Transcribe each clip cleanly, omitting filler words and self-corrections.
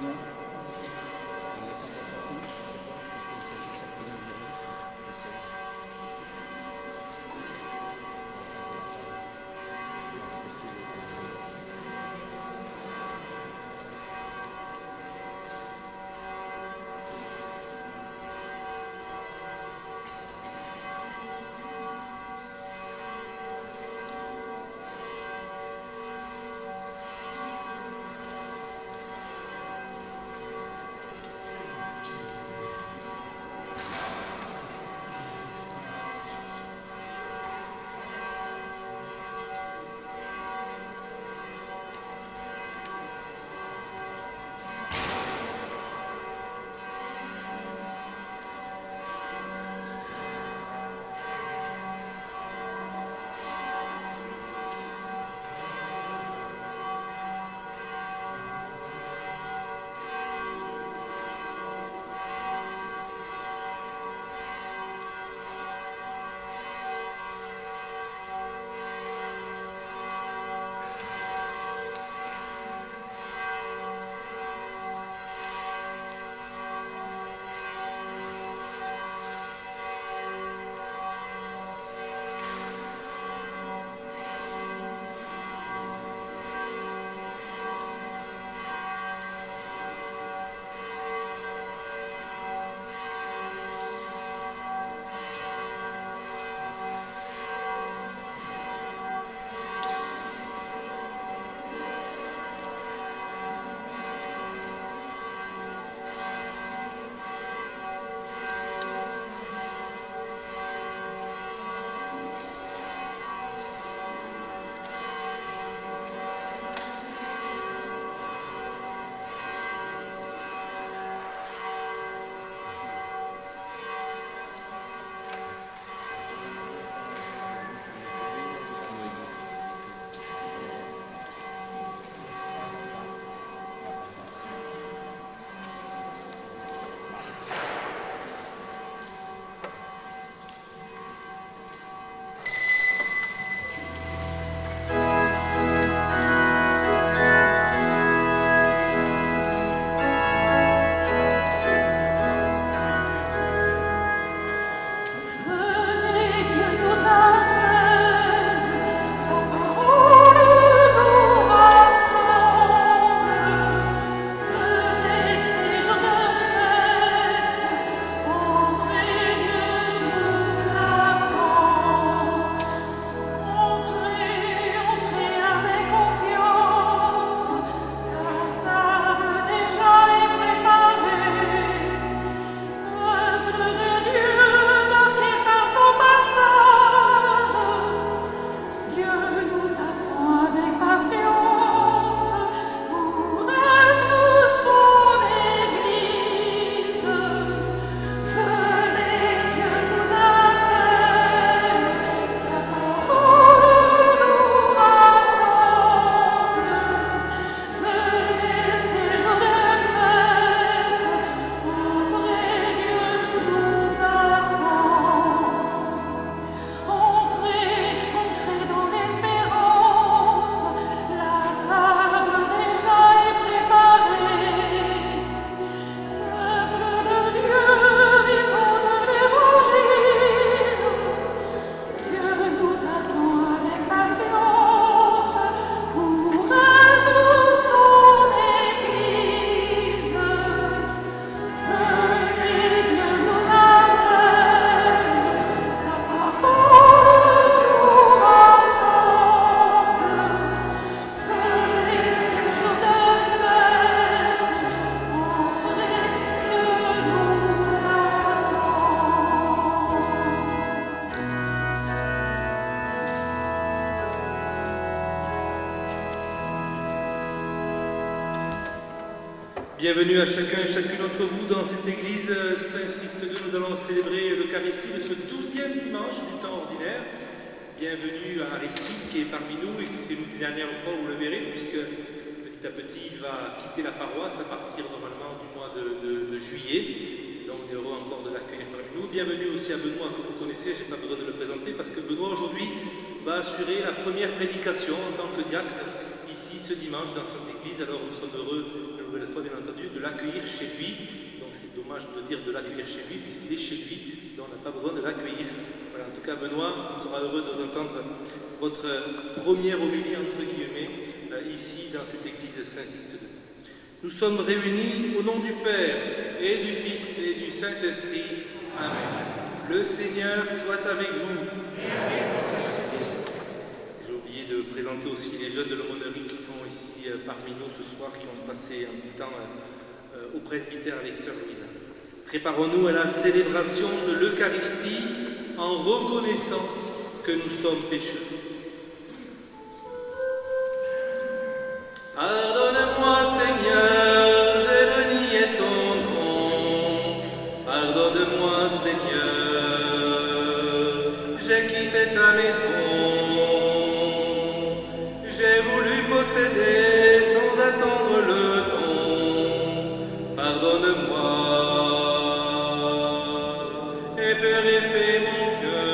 Non. Bienvenue à chacun et chacune d'entre vous dans cette église Saint-Sixte II. Nous allons célébrer l'Eucharistie de ce 12e dimanche du temps ordinaire. Bienvenue à Aristide qui est parmi nous et qui c'est une dernière fois, vous le verrez, puisque petit à petit il va quitter la paroisse à partir normalement du mois de juillet. Donc on est heureux encore de l'accueillir parmi nous. Bienvenue aussi à Benoît que vous connaissez, je n'ai pas besoin de le présenter parce que Benoît aujourd'hui va assurer la première prédication en tant que diacre ici ce dimanche dans cette église. Alors nous sommes heureux, une nouvelle fois bien entendu, de l'accueillir chez lui. Donc c'est dommage de dire de l'accueillir chez lui, puisqu'il est chez lui, donc on n'a pas besoin de l'accueillir. Voilà, en tout cas, Benoît, on sera heureux de vous entendre votre première homélie, entre guillemets, ici dans cette église Saint-Sixte II. Nous sommes réunis au nom du Père et du Fils et du Saint-Esprit. Amen. Le Seigneur soit avec vous. J'ai oublié de présenter aussi les jeunes de l'aumônerie qui sont ici parmi nous ce soir, qui ont passé un petit temps au presbytère avec Sœur Louisa. Préparons-nous à la célébration de l'Eucharistie en reconnaissant que nous sommes pécheurs. Pardonne-moi, Seigneur, j'ai renié ton nom. Pardonne-moi, Seigneur, j'ai quitté ta maison. J'ai voulu posséder sans attendre le don. Pardonne-moi et purifie mon cœur.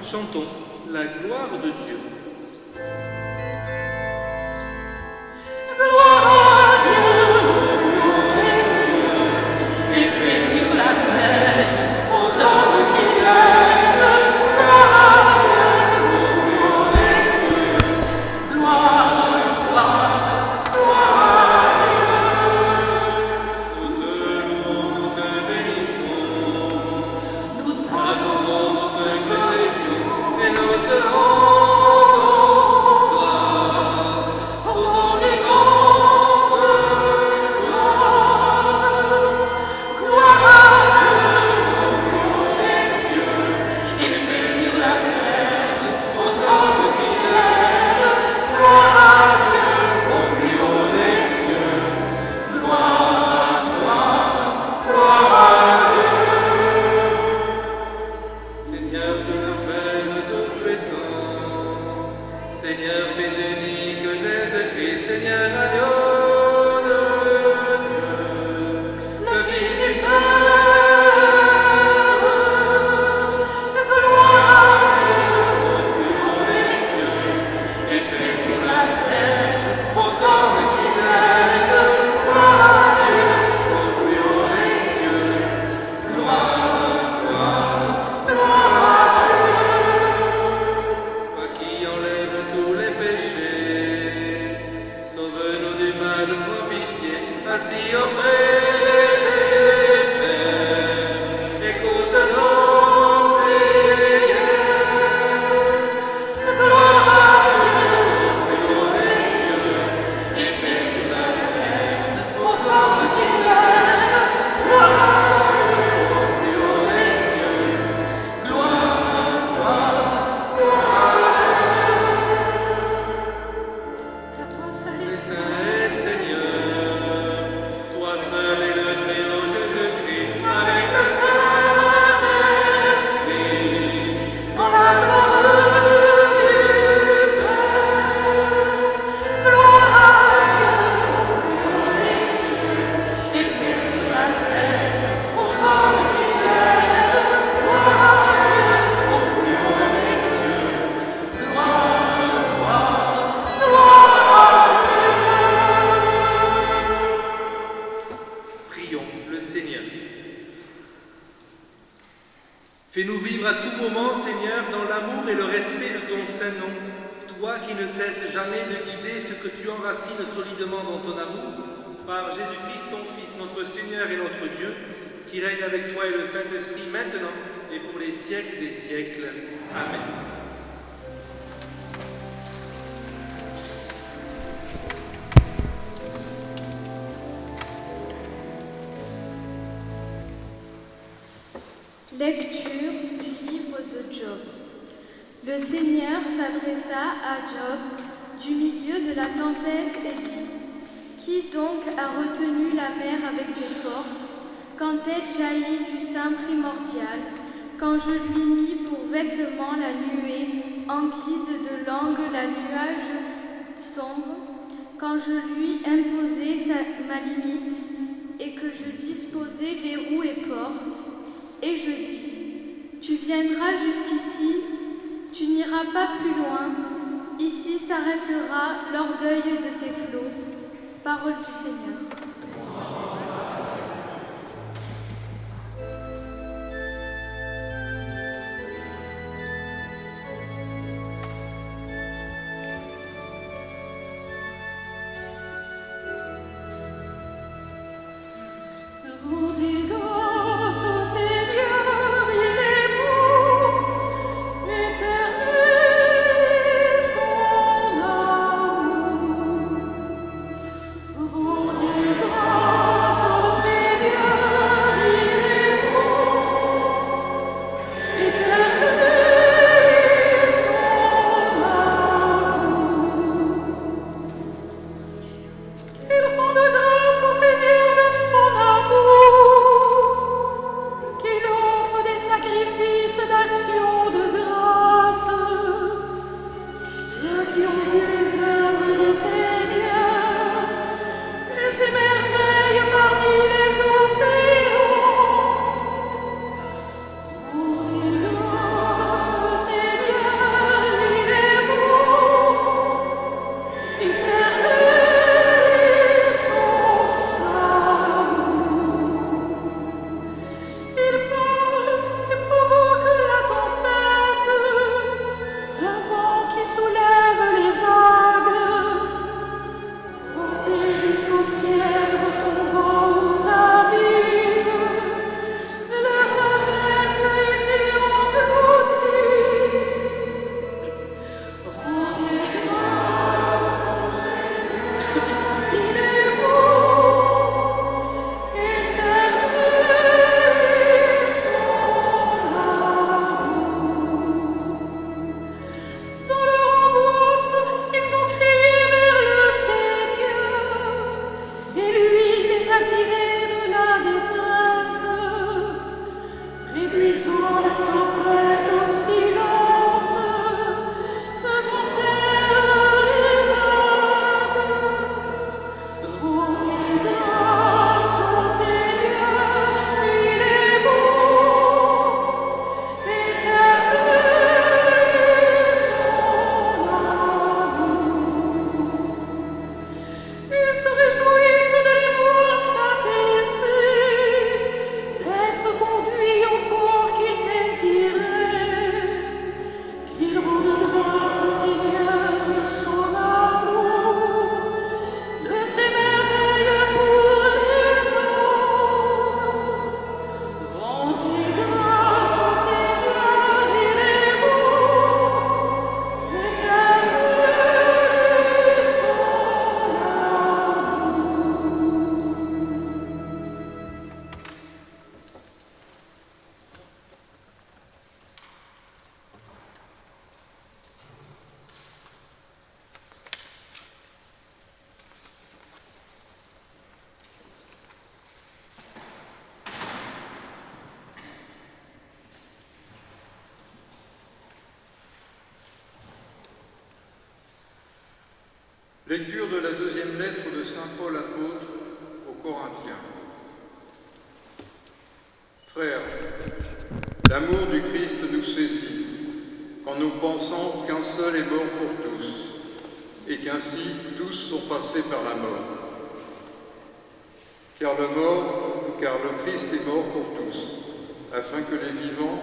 Chantons la gloire de Dieu. Gloire à Dieu, aux cieux, et paix sur la terre, aux hommes qui l'aiment. Gloire à Dieu, aux cieux, gloire, gloire, gloire à Dieu. Nous te louons, nous te bénissons, Nous t'adorons, nous te glorifions et nous te Fais-nous vivre à tout moment, Seigneur, dans l'amour et le respect de ton saint nom, toi qui ne cesses jamais de guider ce que tu enracines solidement dans ton amour, par Jésus-Christ, ton Fils, notre Seigneur et notre Dieu, qui règne avec toi et le Saint-Esprit maintenant et pour les siècles des siècles. Amen. Lecture du livre de Job. Le Seigneur s'adressa à Job du milieu de la tempête et dit : Qui donc a retenu la mer avec des portes, quand elle jaillit du sein primordial, quand je lui mis pour vêtement la nuée, en guise de langue la nuage sombre, quand je lui imposai ma limite, et que je disposai verrous et portes, et je dis : Tu viendras jusqu'ici, tu n'iras pas plus loin, ici s'arrêtera l'orgueil de tes flots. Parole du Seigneur. Lecture de la deuxième lettre de saint Paul apôtre aux Corinthiens. Frères, l'amour du Christ nous saisit quand nous pensons qu'un seul est mort pour tous et qu'ainsi tous sont passés par la mort. Car le Christ est mort pour tous, afin que les vivants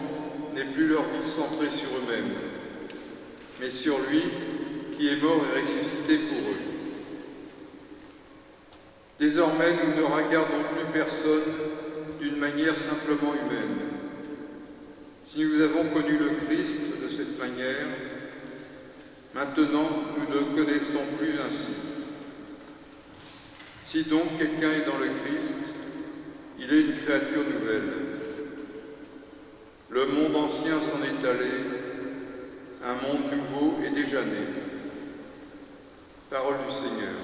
n'aient plus leur vie centrée sur eux-mêmes, mais sur lui qui est mort et ressuscité pour eux. Désormais, nous ne regardons plus personne d'une manière simplement humaine. Si nous avons connu le Christ de cette manière, maintenant nous ne le connaissons plus ainsi. Si donc quelqu'un est dans le Christ, il est une créature nouvelle. Le monde ancien s'en est allé, un monde nouveau est déjà né. Parole du Seigneur.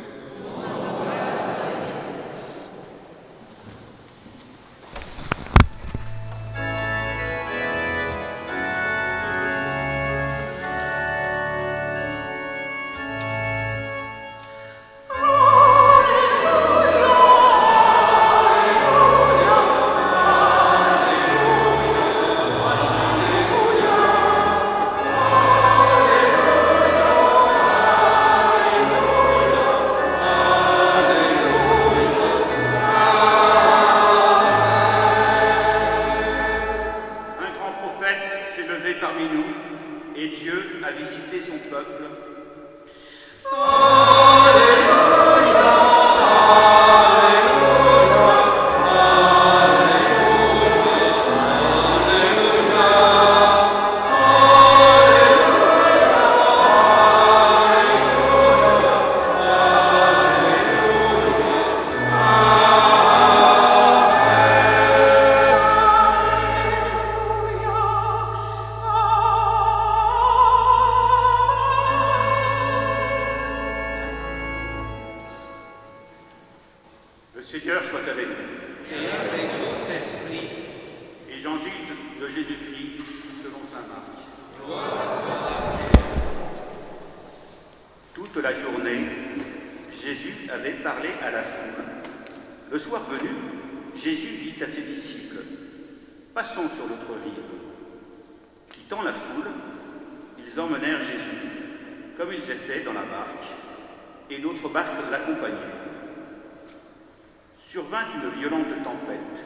Survint une violente tempête.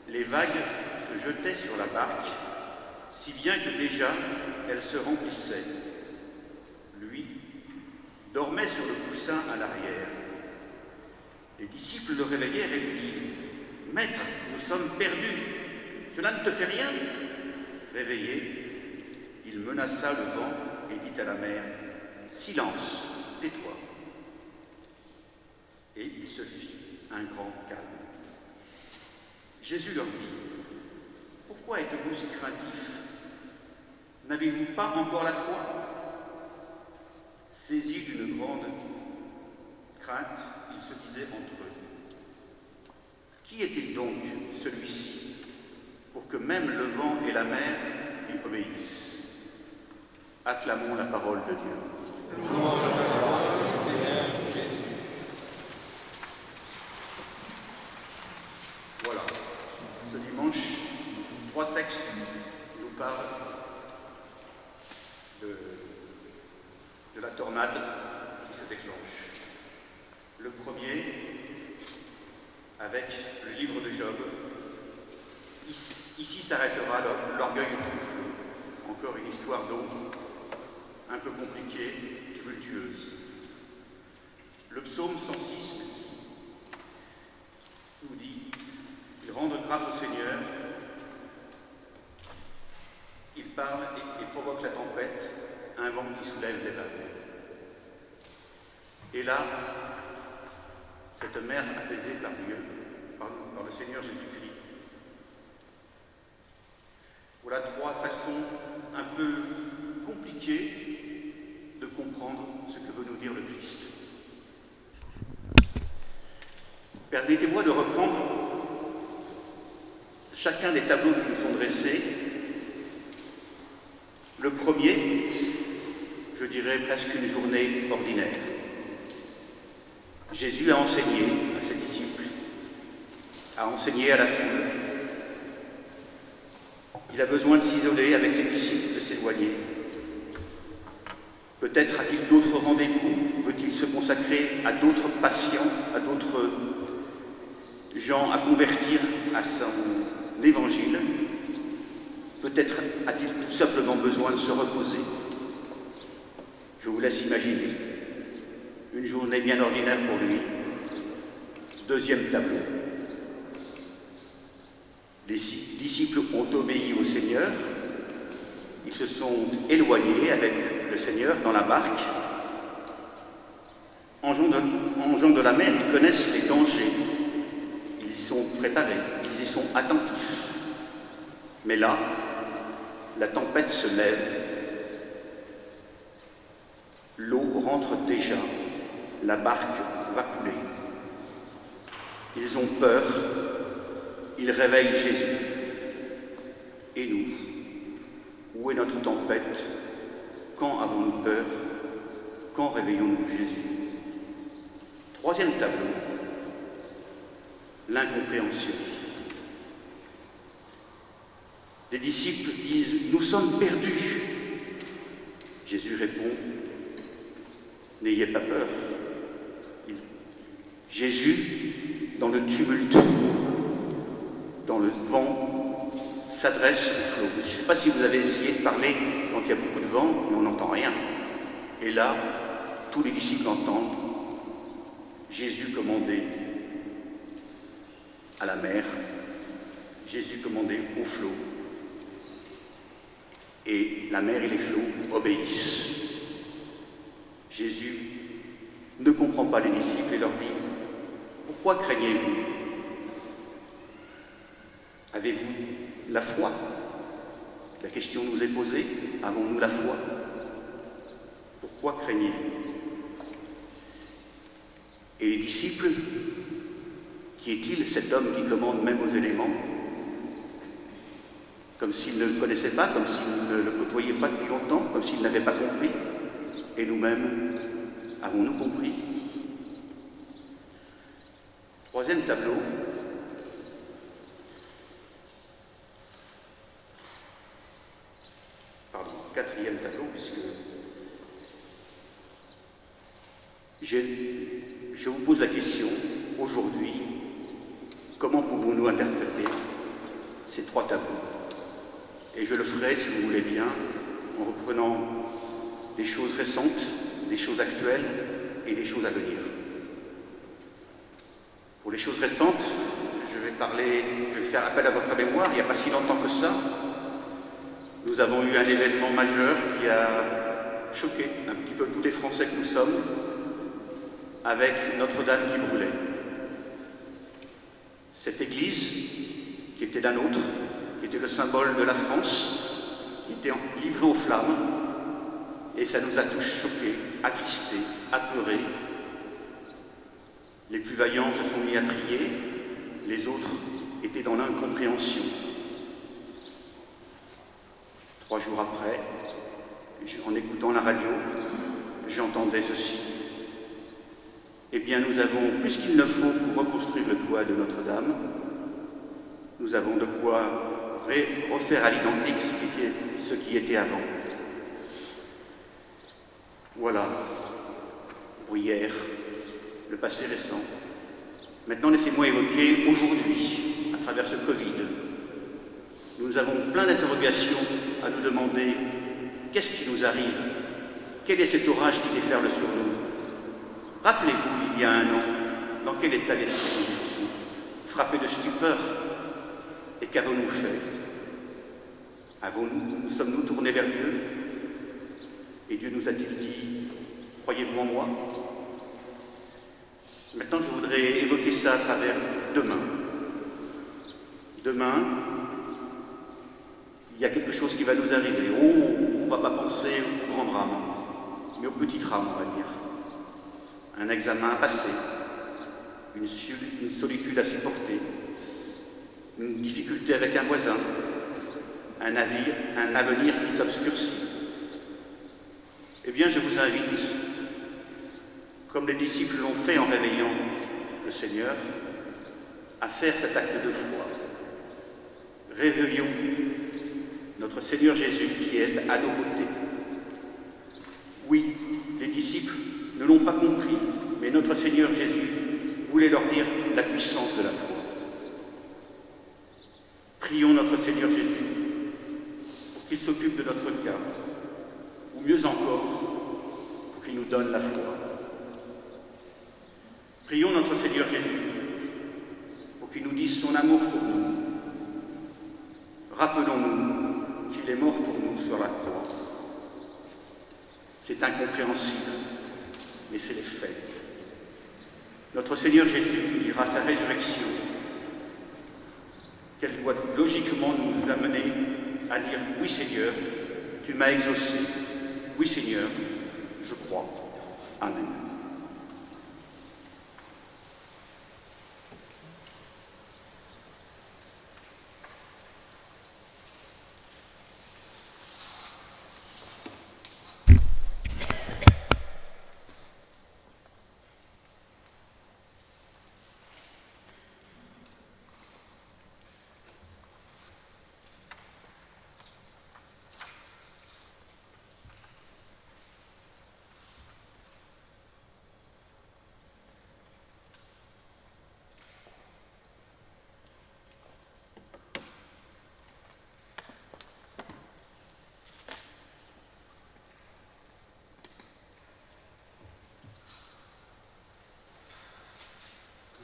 Les vagues se jetaient sur la barque, si bien que déjà elle se remplissait. Lui dormait sur le coussin à l'arrière. Les disciples le réveillèrent et lui dirent : « Maître, nous sommes perdus. Cela ne te fait rien ?» Réveillé, il menaça le vent et dit à la mer : « Silence, tais-toi. » Et il se fit un grand calme. Jésus leur dit : « Pourquoi êtes-vous si craintifs ? N'avez-vous pas encore la foi ?» Saisis d'une grande crainte, ils se disaient entre eux : « Qui est-il donc, celui-ci, pour que même le vent et la mer lui obéissent ?» Acclamons la parole de Dieu. Louange à toi, Seigneur Jésus. Voilà, ce dimanche, 3 textes nous parlent de la tornade qui se déclenche. Le premier, avec le livre de Job. Ici s'arrêtera l'orgueil du feu. Encore une histoire d'eau, un peu compliquée, tumultueuse. Le psaume 106 nous dit : ils rendent grâce au Seigneur, il parle et provoque la tempête, un vent qui soulève les vagues. Et là, cette mer apaisée par Dieu, par le Seigneur Jésus-Christ. Voilà 3 façons un peu compliquées de comprendre ce que veut nous dire le Christ. Permettez-moi de reprendre chacun des tableaux qui nous sont dressés. Le premier, je dirais presque une journée ordinaire. Jésus a enseigné à ses disciples, a enseigné à la foule. Il a besoin de s'isoler avec ses disciples, de s'éloigner. Peut-être a-t-il d'autres rendez-vous, veut-il se consacrer à d'autres patients, à d'autres gens à convertir à évangile. Peut-être a-t-il tout simplement besoin de se reposer. Je vous laisse imaginer une journée bien ordinaire pour lui. Deuxième tableau. Les disciples ont obéi au Seigneur. Ils se sont éloignés avec le Seigneur dans la barque. En gens de la mer, ils connaissent les dangers. Ils y sont préparés, ils y sont attentifs. Mais là, la tempête se lève. L'eau rentre déjà. La barque va couler. Ils ont peur. Ils réveillent Jésus. Et nous, où est notre tempête? Quand avons-nous peur? Quand réveillons-nous Jésus? Troisième tableau, l'incompréhension. Les disciples disent « Nous sommes perdus ». Jésus répond « N'ayez pas peur ». Jésus, dans le tumulte, dans le vent, s'adresse au flot. Je ne sais pas si vous avez essayé de parler quand il y a beaucoup de vent, mais on n'entend rien. Et là, tous les disciples entendent Jésus commander à la mer, Jésus commandait au flot. Et la mer et les flots obéissent. Jésus ne comprend pas les disciples et leur dit « Pourquoi craignez-vous? Avez-vous la foi ?» La question nous est posée, avons-nous la foi? Pourquoi craignez-vous? Et les disciples, qui est-il, cet homme qui commande même aux éléments? Comme s'ils ne le connaissaient pas, comme s'ils ne le côtoyaient pas depuis longtemps, comme s'ils n'avaient pas compris. Et nous-mêmes, avons-nous compris? Troisième tableau. Pardon, quatrième tableau, puisque je vous pose la question, aujourd'hui, comment pouvons-nous interpréter ces trois tableaux? Et je le ferai, si vous voulez bien, en reprenant des choses récentes, des choses actuelles et des choses à venir. Pour les choses récentes, je vais faire appel à votre mémoire. Il n'y a pas si longtemps que ça, nous avons eu un événement majeur qui a choqué un petit peu tous les Français que nous sommes, avec Notre-Dame qui brûlait. Cette église, qui était la nôtre, qui était le symbole de la France, qui était livrée aux flammes, et ça nous a tous choqués, attristés, apeurés. Les plus vaillants se sont mis à prier, les autres étaient dans l'incompréhension. 3 jours après, en écoutant la radio, j'entendais ceci. Eh bien, nous avons plus qu'il ne faut pour reconstruire le toit de Notre-Dame. Nous avons de quoi refaire à l'identique ce qui était avant. Voilà, pour hier, le passé récent. Maintenant, laissez-moi évoquer aujourd'hui, à travers ce Covid. Nous avons plein d'interrogations à nous demander qu'est-ce qui nous arrive? Quel est cet orage qui déferle sur nous? Rappelez-vous, il y a 1 an, dans quel état d'esprit nous étions? Frappés de stupeur. Et qu'avons-nous fait? Nous sommes-nous tournés vers Dieu? Et Dieu nous a-t-il dit, croyez-vous en moi? Maintenant, je voudrais évoquer ça à travers demain. Demain, il y a quelque chose qui va nous arriver. Oh, on ne va pas penser au grand drame, mais au petit drame, on va dire. Un examen à passer, une solitude à supporter, une difficulté avec un voisin, un avenir qui s'obscurcit. Eh bien, je vous invite, comme les disciples l'ont fait en réveillant le Seigneur, à faire cet acte de foi. Réveillons notre Seigneur Jésus qui est à nos côtés. Oui, les disciples ne l'ont pas compris, mais notre Seigneur Jésus voulait leur dire la puissance de la foi. Prions notre Seigneur Jésus pour qu'il s'occupe de notre cas, ou mieux encore, pour qu'il nous donne la foi. Prions notre Seigneur Jésus pour qu'il nous dise son amour pour nous. Rappelons-nous qu'il est mort pour nous sur la croix. C'est incompréhensible, mais c'est les faits. Notre Seigneur Jésus dira sa résurrection, qu'elle doit logiquement nous amener à dire « Oui Seigneur, tu m'as exaucé. Oui Seigneur, je crois. Amen. »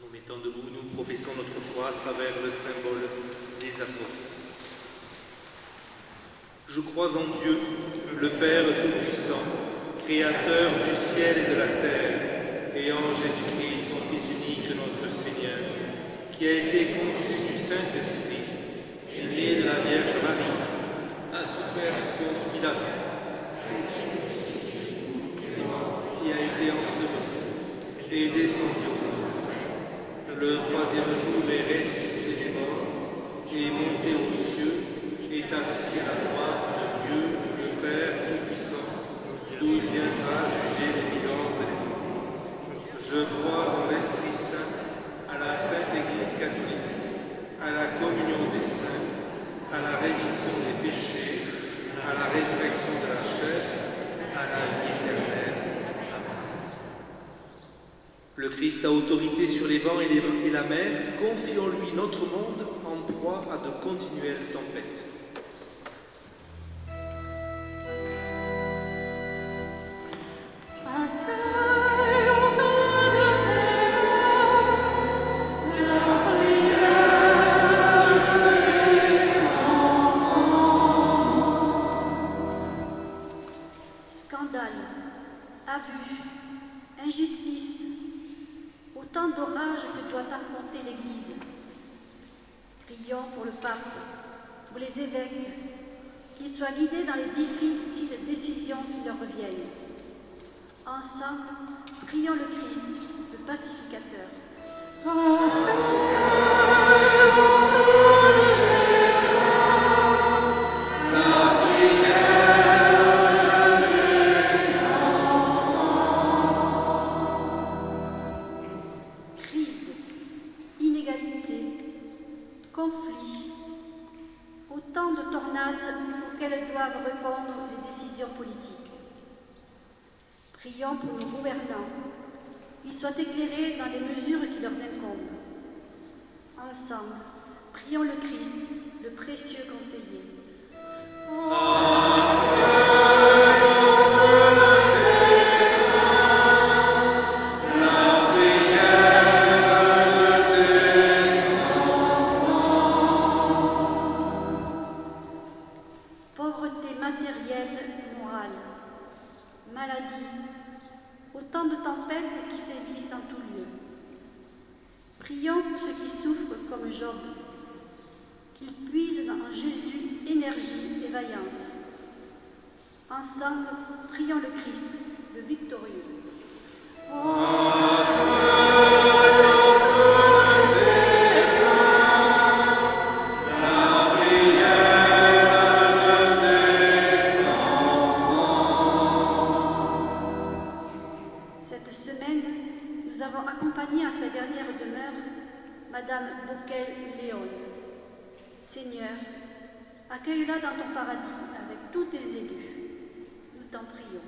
Nous mettons debout, nous professons notre foi à travers le symbole des apôtres. Je crois en Dieu, le Père Tout-Puissant, Créateur du ciel et de la terre, et en Jésus-Christ, son Fils unique, notre Seigneur, qui a été conçu du Saint-Esprit, est né de la Vierge Marie, a souffert sous Ponce Pilate, qui a été enseveli et descendu au ciel. Le troisième jour est ressuscité des morts et est monté aux cieux, est assis à la droite de Dieu, le Père Tout-Puissant, d'où il viendra juger les vivants et les morts. Je crois en l'Esprit Saint, à la Sainte Église catholique, à la communion des saints, à la rémission des péchés, à la résurrection de la chair, à la vie éternelle. Le Christ a autorité sur les vents et la mer. Confions-lui notre monde en proie à de continuelles tempêtes. Scandale, abus, injustice, autant d'orages que doit affronter l'Église. Prions pour le pape, pour les évêques, qu'ils soient guidés dans les difficiles décisions qui leur reviennent. Ensemble, prions le Christ, le pacificateur. Crise, inégalité, conflit, autant de tornades auxquelles doivent répondre les décisions politiques. Prions pour nos gouvernants, qu'ils soient éclairés dans les mesures qui leur incombent. Ensemble, prions le Christ, le précieux conseiller. Pauvreté matérielle, morale, maladie, autant de tempêtes qui sévissent en tout lieu. Prions pour ceux qui souffrent comme Job, qu'ils puisent en Jésus énergie et vaillance. Ensemble, prions le Christ, le victorieux. Cette semaine, nous avons accompagné à sa dernière demeure Madame Bouquet-Léon. Seigneur, accueille-la dans ton paradis avec tous tes élus. Nous t'en prions.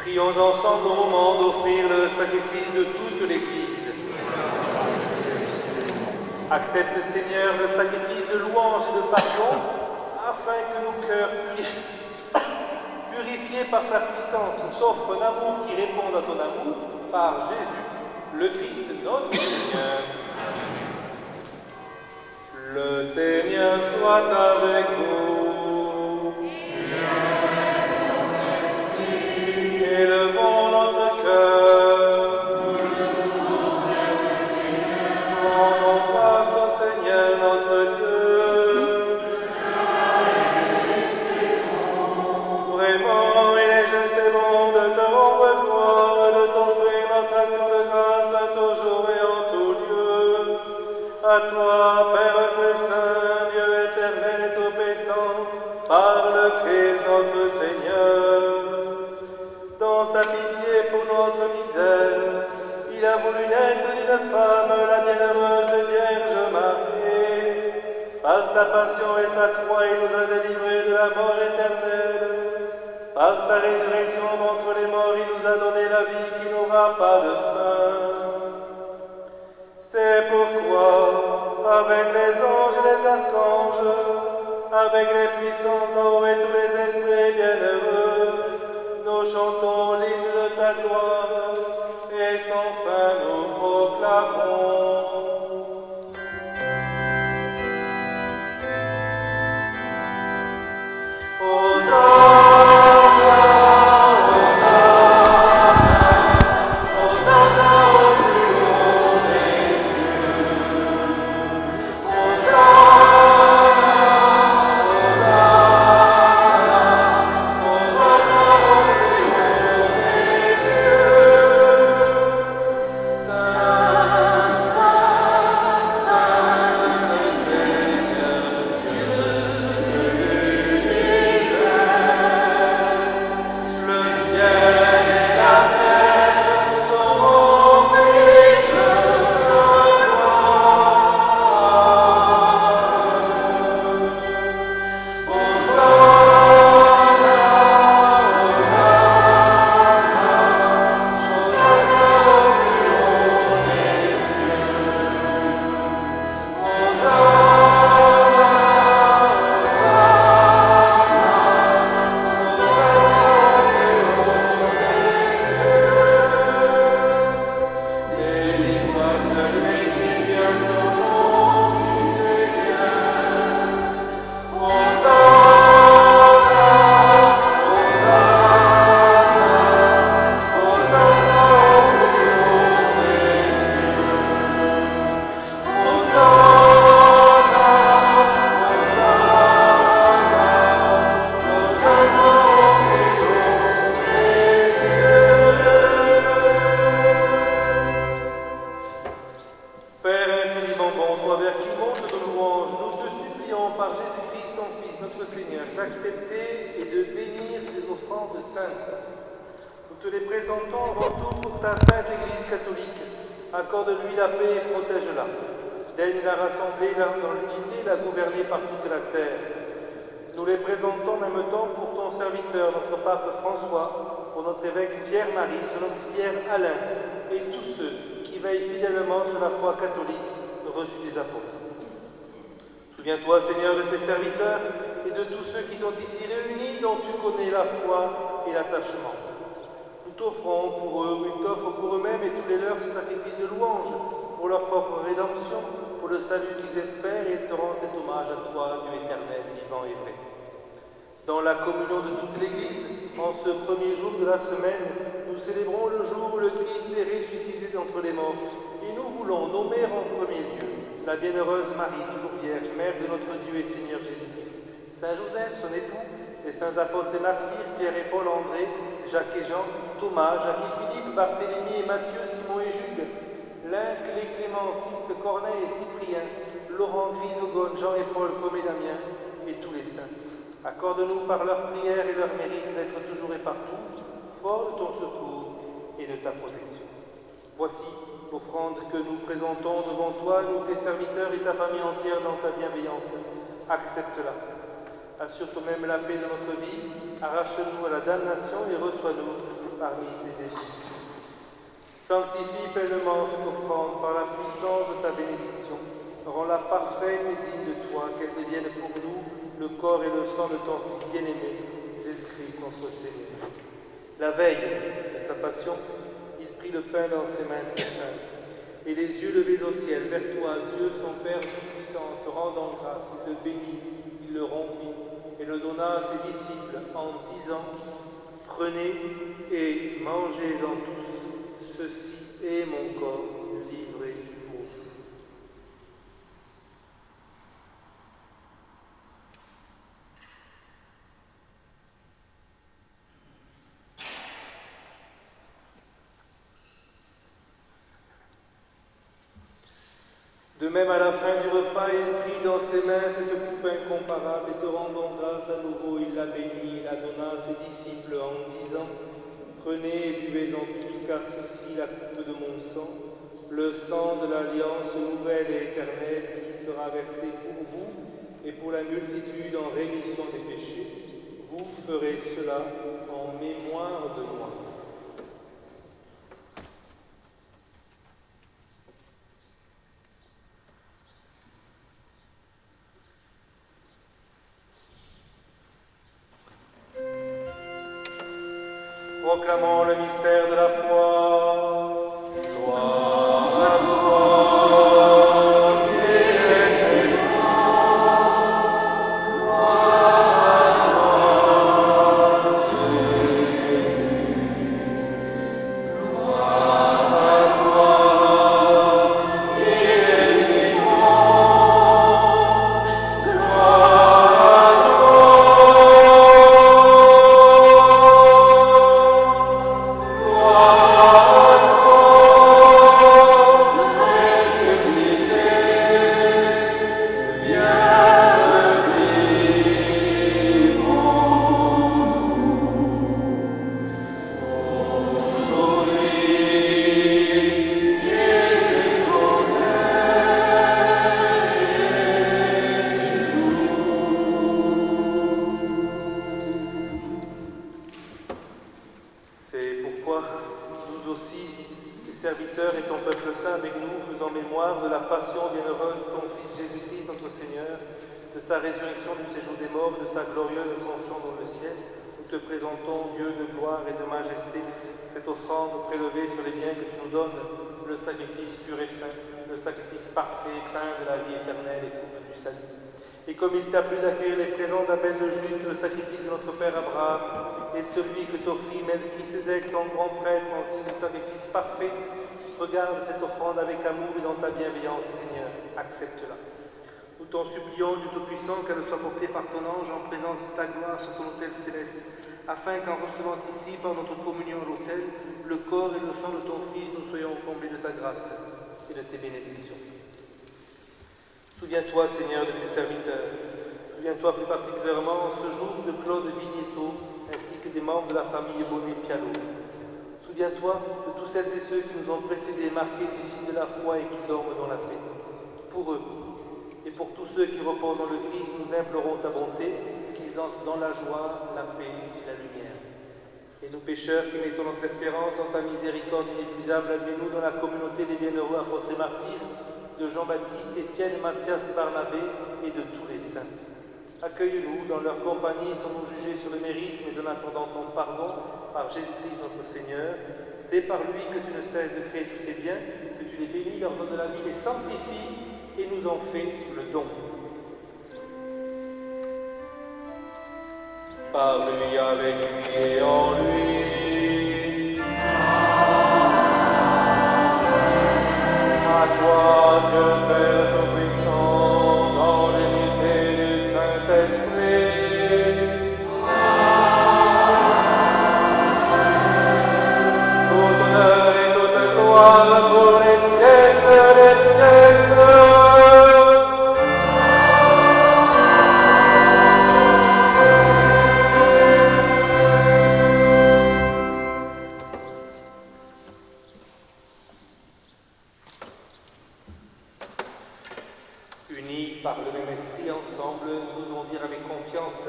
Prions ensemble au moment d'offrir le sacrifice de toute l'Église. Accepte, Seigneur, le sacrifice de louange et de pardon, afin que nos cœurs purifiés par sa puissance t'offrent un amour qui réponde à ton amour, par Jésus, le Christ notre Seigneur. Le Seigneur soit avec vous. Élevons notre cœur. Rendons grâce au Seigneur notre Dieu. Vraiment, il est juste et bon de te rendre gloire, de t'offrir notre action de grâce toujours et en tout lieu. À toi, Père très saint, Dieu éternel et tout-puissant, par le Christ notre Seigneur. Dans sa pitié pour notre misère, il a voulu naître d'une femme, la bienheureuse Vierge Marie. Par sa passion et sa croix, il nous a délivrés de la mort éternelle. Par sa résurrection d'entre les morts, il nous a donné la vie qui n'aura pas de fin. C'est pourquoi, avec les anges et les archanges, avec les puissances d'en haut et tous les esprits bienheureux, nous chantons l'hymne de ta gloire, et sans fin nous proclamons. d'accepter et de bénir ces offrandes saintes. Nous te les présentons avant tout pour ta sainte Église catholique. Accorde-lui la paix et protège-la. Daigne la rassembler dans l'unité, la gouverner par toute la terre. Nous les présentons en même temps pour ton serviteur, notre pape François, pour notre évêque Pierre-Marie, son auxiliaire Alain, et tous ceux qui veillent fidèlement sur la foi catholique reçue des apôtres. Souviens-toi, Seigneur, de tes serviteurs et de tous ceux qui sont ici réunis, dont tu connais la foi et l'attachement. Nous t'offrons pour eux, ou ils t'offrent pour eux-mêmes et tous les leurs ce sacrifice de louange, pour leur propre rédemption, pour le salut qu'ils espèrent, et ils te rendent cet hommage à toi, Dieu éternel, vivant et vrai. Dans la communion de toute l'Église, en ce premier jour de la semaine, nous célébrons le jour où le Christ est ressuscité d'entre les morts, et nous voulons nommer en premier lieu la bienheureuse Marie, toujours vierge, mère de notre Dieu et Seigneur Jésus-Christ, Saint Joseph, son époux, les saints apôtres et martyrs, Pierre et Paul, André, Jacques et Jean, Thomas, Jacques et Philippe, Barthélemy et Matthieu, Simon et Jude, Lin, Clé, Clément, Sixte, Corneille et Cyprien, Laurent, Chrysogone, Jean et Paul, comme et Damien, et tous les saints. Accorde-nous par leurs prières et leurs mérites d'être toujours et partout forts de ton secours et de ta protection. Voici l'offrande que nous présentons devant toi, nous tes serviteurs et ta famille entière dans ta bienveillance. Accepte-la. Assure toi-même la paix de notre vie, arrache-nous à la damnation et reçois-nous parmi tes élus. Sanctifie pleinement cette offrande par la puissance de ta bénédiction. Rends-la parfaite et digne de toi, qu'elle devienne pour nous le corps et le sang de ton Fils bien-aimé, Jésus-Christ, notre Seigneur. La veille de sa passion, il prit le pain dans ses mains très saintes, et les yeux levés au ciel, vers toi, Dieu, son Père Tout-Puissant, te rendant grâce, il le bénit, il le rompit, et le donna à ses disciples en disant, « Prenez et mangez-en tous, ceci est mon corps livré pour vous. » De même, à la fin du repas, il prit dans ses mains cette coupe incomparable et te rendant grâce à nouveau, il la bénit et la donna à ses disciples en disant, « Prenez et buvez-en tous, car ceci est la coupe de mon sang, le sang de l'alliance nouvelle et éternelle qui sera versé pour vous et pour la multitude en rémission des péchés. Vous ferez cela en mémoire de moi. » Proclamons le mystère de la foi. Gloire à toi, Dieu. Gloire à toi, Jésus. Gloire à toi, Dieu. C'est pourquoi nous aussi, tes serviteurs et ton peuple saint avec nous, faisons mémoire de la passion bienheureuse de ton Fils Jésus-Christ, notre Seigneur, de sa résurrection du séjour des morts, de sa glorieuse ascension dans le ciel. Nous te présentons, Dieu de gloire et de majesté, cette offrande prélevée sur les biens que tu nous donnes, le sacrifice pur et saint, le sacrifice parfait, pain de la vie éternelle et coupe du salut. Et comme il t'a plu d'accueillir les présents d'Abel le juif, le sacrifice de notre père Abraham, et celui que t'offrit Melchisédek, ton grand prêtre, en signe de sacrifice parfait, regarde cette offrande avec amour et dans ta bienveillance, Seigneur, accepte-la. Nous t'en supplions, du Tout-Puissant, qu'elle soit portée par ton ange en présence de ta gloire sur ton autel céleste, afin qu'en recevant ici, par notre communion à l'autel, le corps et le sang de ton Fils, nous soyons comblés de ta grâce et de tes bénédictions. Souviens-toi, Seigneur, de tes serviteurs. Souviens-toi plus particulièrement en ce jour de Claude Vigneto, ainsi que des membres de la famille Bonnet-Pialot. Souviens-toi de tous celles et ceux qui nous ont précédés, marqués du signe de la foi et qui dorment dans la paix. Pour eux, et pour tous ceux qui reposent dans le Christ, nous implorons ta bonté, qu'ils entrent dans la joie, la paix et la lumière. Et nous pécheurs qui mettons notre espérance en ta miséricorde inépuisable, admets-nous dans la communauté des bienheureux apôtres et martyrs, de Jean-Baptiste, Étienne, Matthias et Barnabé, et de tous les saints. Accueille-nous dans leur compagnie sans nous juger sur le mérite, mais en accordant ton pardon par Jésus-Christ notre Seigneur. C'est par lui que tu ne cesses de créer tous ces biens, que tu les bénis, leur donnes la vie, les sanctifies et nous en fais le don. Par lui, avec lui et en lui. À toi, Dieu Père Tout-Puissant, dans l'unité du Saint-Esprit. Tout honneur et toute gloire pour les siècles des siècles. Unis par le même esprit, ensemble, nous devons dire avec confiance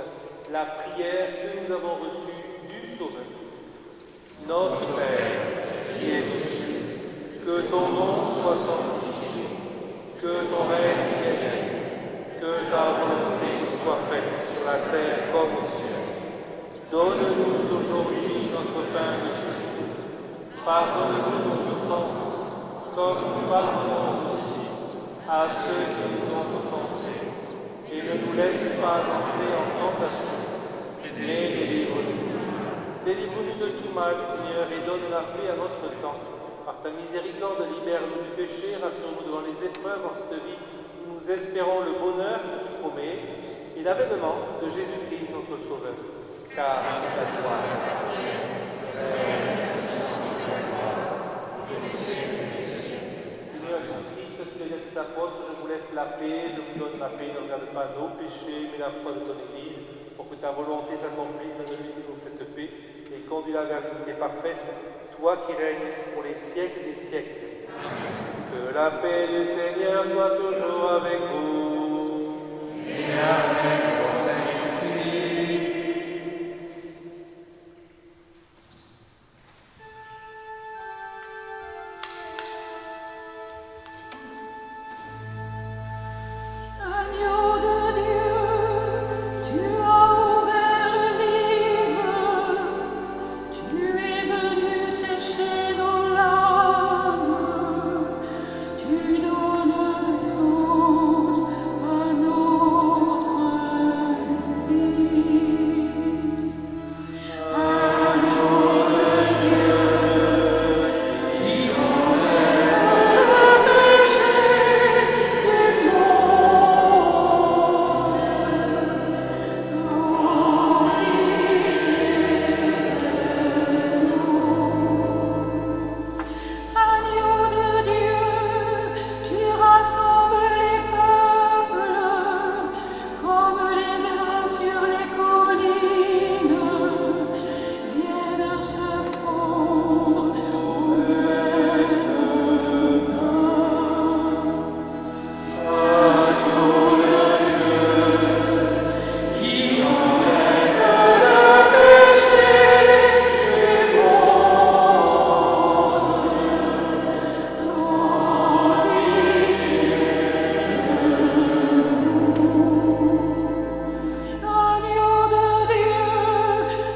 la prière que nous avons reçue du Sauveur. Notre Père, qui es aux cieux, que ton nom soit sanctifié, que ton règne vienne, que ta volonté soit faite sur la terre comme au ciel. Donne-nous aujourd'hui notre pain de ce jour. Pardonne-nous nos offenses, comme nous pardonnons aussi à ceux qui nous ont offensés. Et ne nous laisse pas entrer en tentation, mais délivre-nous. Délivre-nous de tout mal, Seigneur, et donne la paix à notre temps. Par ta miséricorde, libère-nous du péché, rassure-nous devant les épreuves en cette vie où nous espérons le bonheur que tu promets et l'avènement de Jésus-Christ, notre Sauveur. Car c'est à toi. Seigneur Jésus-Christ, tu as dit à tes apôtres, je vous laisse la paix, je vous donne la paix, ne regarde pas nos péchés, mais la foi de ton Église, pour que ta volonté s'accomplisse dans nous toujours cette paix, et conduis-la vers l'unité parfaite, toi qui règnes pour les siècles des siècles. Que la paix du Seigneur soit toujours avec vous. Et avec votre esprit. Agneau de Dieu, tu as ouvert le livre, tu es venu sécher nos larmes, tu donnes sens à notre vie. Agneau de Dieu, qui enlève le péché du Agneau de Dieu, tu rassembles les peuples comme les grains sur les collines viennent se fondre au même Agneau de Dieu, qui enlève le péché du Agneau de Dieu,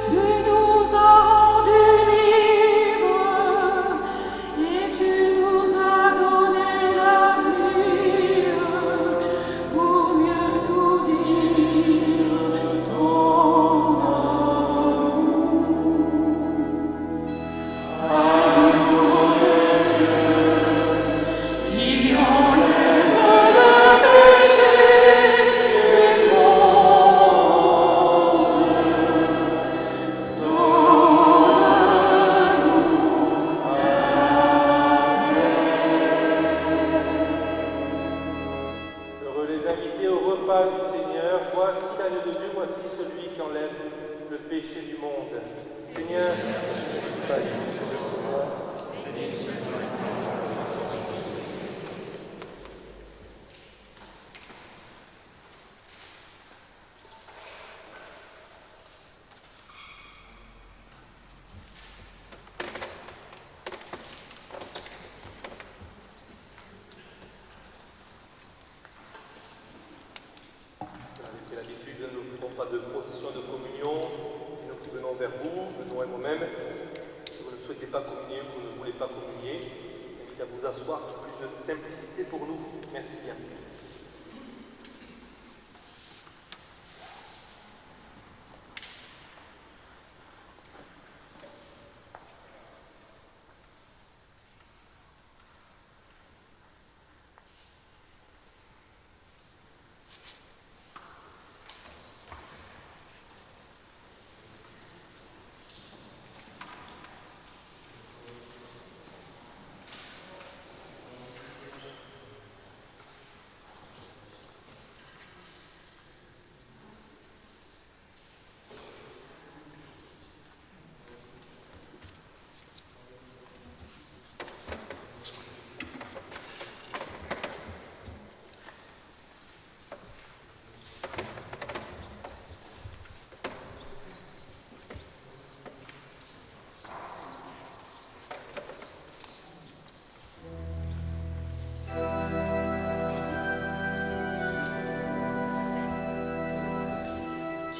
tu nous as rendus libres et tu nous as donné la vie pour mieux nous dire ton amour. Agneau de Dieu, qui enlève le péché du Heureux les invités au repas du Seigneur. Voici l'agneau de Dieu, voici celui qui enlève le péché du monde. Seigneur, je ne suis pas digne de recevoir. Avec l'habitude, nous ne faisons pas de procession de communion. Si nous venons vers vous, venons à moi-même. Si vous ne souhaitez pas communier ou que vous ne voulez pas communier, je vous invite à vous asseoir pour plus de simplicité pour nous. Merci bien.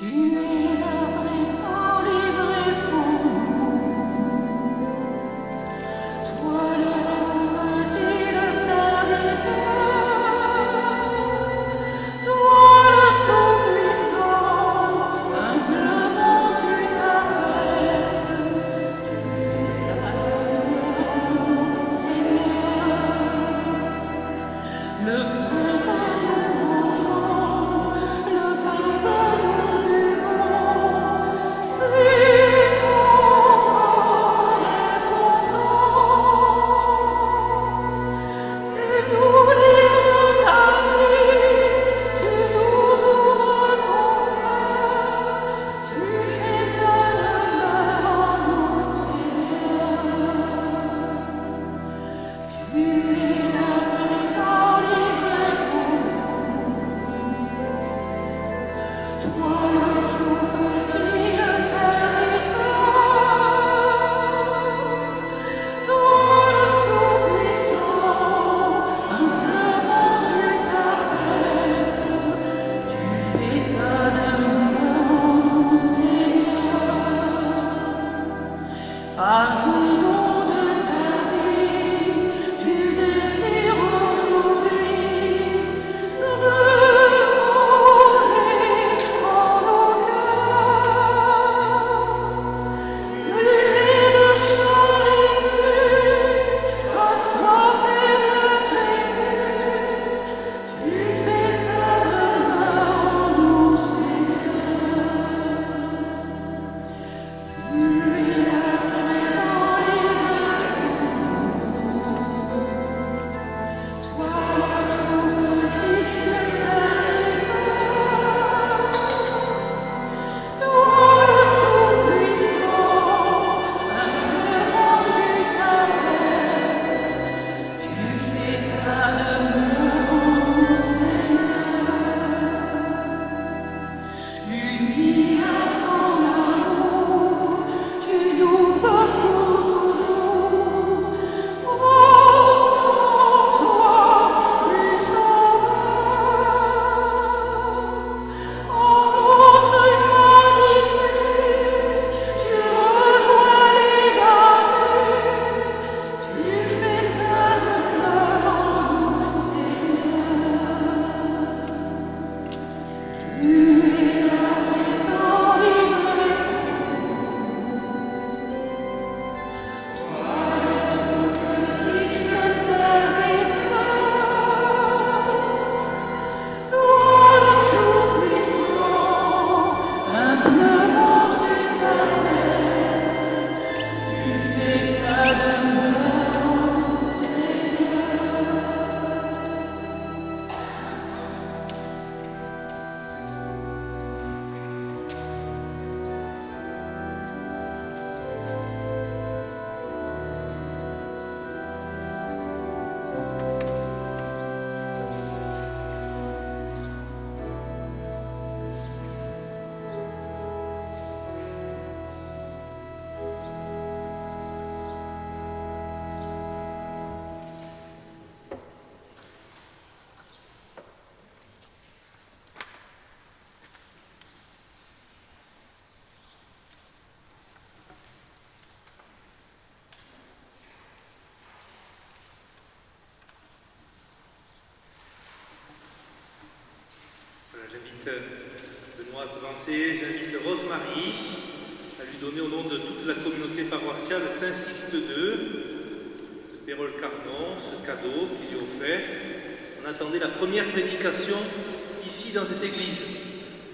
Tu es la présent livré pour nous. Toi le tout petit, le serviteur. Toi le tout puissant, humblement tu t'abaisses. Tu fais ta demande, Seigneur. Le pain que nous mangeons, le vin que nous buvons, c'est ton corps inconscient. Tu nous livres ta vie, tu nous ouvres ton cœur, tu fais ta demeure en nous, Seigneur. Tu es la présent livré pour nous. Toi le tout petit, le serviteur. Toi le tout puissant, humblement tu t'abaisses. Tu fais ta demeure, Seigneur. Par le nom de ta vie, tu désires aujourd'hui reposer en nos cœurs. Brûler de charité, assoiffé de tes vues, tu fais ta demeure en nous, Seigneur. Tu es la présent livré pour nous. Toi le tout petit, le serviteur. Toi le tout puissant, humblement tu t'abaisses. Tu fais ta demeure, Seigneur. Unis à ton amour, tu nous veux pour toujours. Oh, sans soi, plus encore. En notre humanité, tu rejoins l'égaré. Tu fais ta demeure en nous, Seigneur. Tu es la présent livré pour nous. Toi le tout petit, le serviteur. Toi le tout puissant, humblement tu t'abaisses. Tu fais ta demeure, Seigneur. Voilà, j'invite Benoît à s'avancer, j'invite Rosemary à lui donner au nom de toute la communauté paroissiale Saint-Sixte II, de Pérol-Carnon, ce cadeau qu'il lui a offert. On attendait la première prédication ici dans cette église.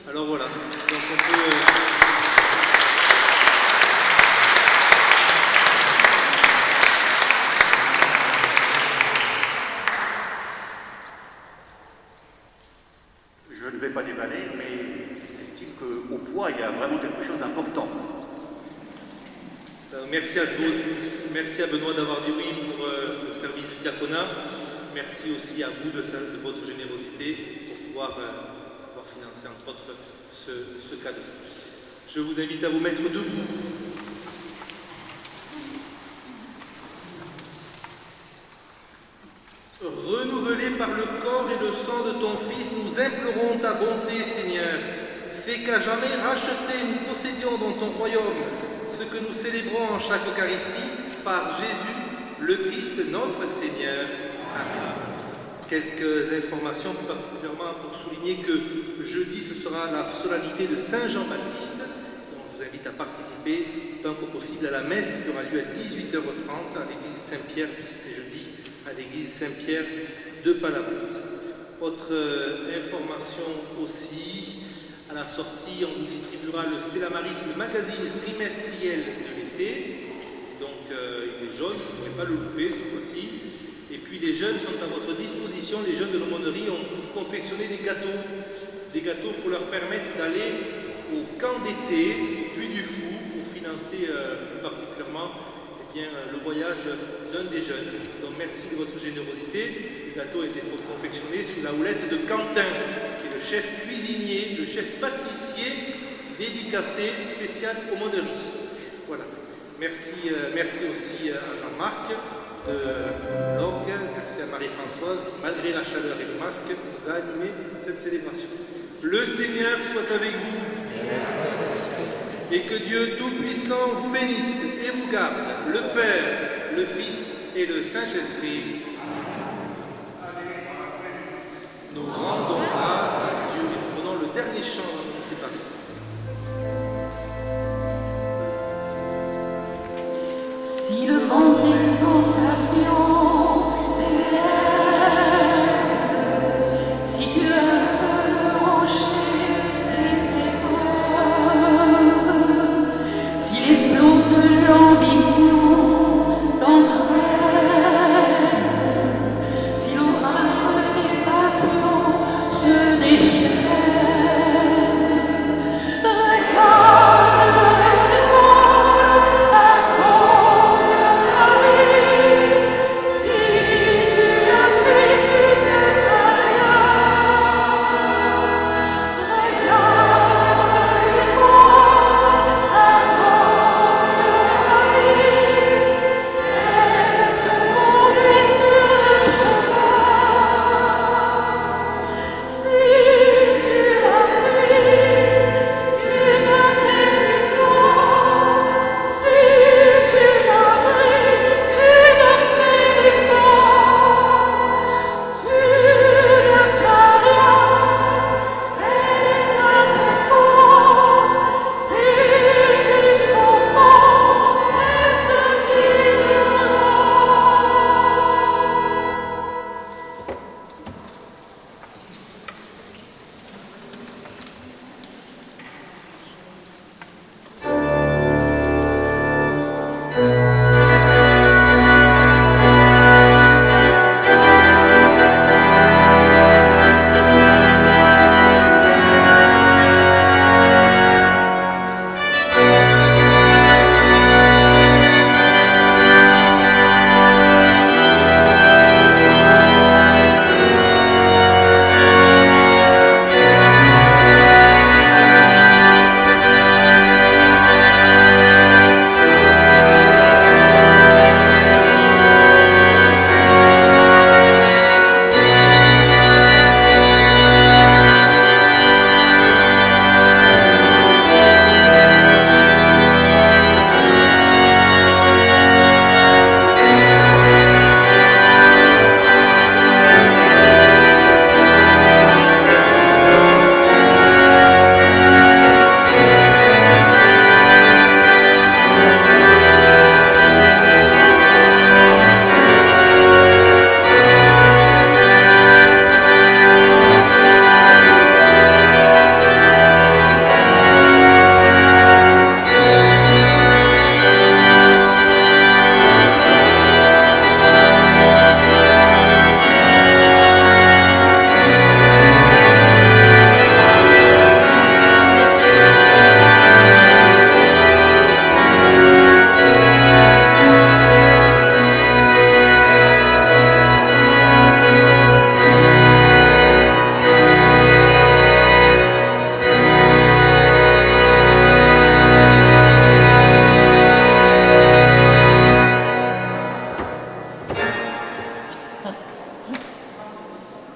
Alors voilà, donc on peut... Je ne vais pas déballer, mais j'estime qu'au poids, il y a vraiment quelque chose d'important. Merci à Benoît d'avoir dit oui pour le service du diaconat. Merci aussi à vous de votre générosité pour pouvoir financer entre autres ce cadeau. Je vous invite à vous mettre debout. Renouvelés par le corps et le sang de ton Fils, nous implorons ta bonté, Seigneur. Fais qu'à jamais racheté, nous possédions dans ton royaume ce que nous célébrons en chaque Eucharistie par Jésus, le Christ, notre Seigneur. Amen. Quelques informations, plus particulièrement pour souligner que jeudi, ce sera la solennité de Saint Jean-Baptiste. Donc, je vous invite à participer, tant que possible, à la messe qui aura lieu à 18h30 à l'église Saint-Pierre, puisque c'est jeudi, à l'église Saint-Pierre de Palavas. Autre information aussi, à la sortie, on vous distribuera le Stella Maris, le magazine trimestriel de l'été. Donc, il est jaune, vous ne pouvez pas le louper cette fois-ci. Et puis les jeunes sont à votre disposition, les jeunes de l'aumônerie ont confectionné des gâteaux pour leur permettre d'aller au camp d'été, au Puy du Fou, pour financer plus particulièrement le voyage d'un des jeunes. Donc merci de votre générosité. Le gâteau a été confectionné sous la houlette de Quentin, qui est le chef cuisinier, le chef pâtissier dédicacé spécial aumônerie. Voilà. Merci aussi à Jean-Marc de l'orgue, merci à Marie-Françoise qui, malgré la chaleur et le masque, nous a animé cette célébration. Le Seigneur soit avec vous et que Dieu Tout-Puissant vous bénisse et vous garde, le Père, le Fils et le Saint-Esprit. Nous rendons grâce à Dieu et nous prenons le dernier chant avant de nous séparer. Si le vent des tentations s'élève, si tu heurtes le rocher des épreuves, si les flots de l'ambition t'entraînent, si l'orage des passions se déchaîne,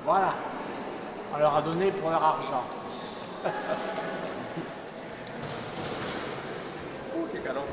Voilà, on leur a donné pour leur argent. Alors,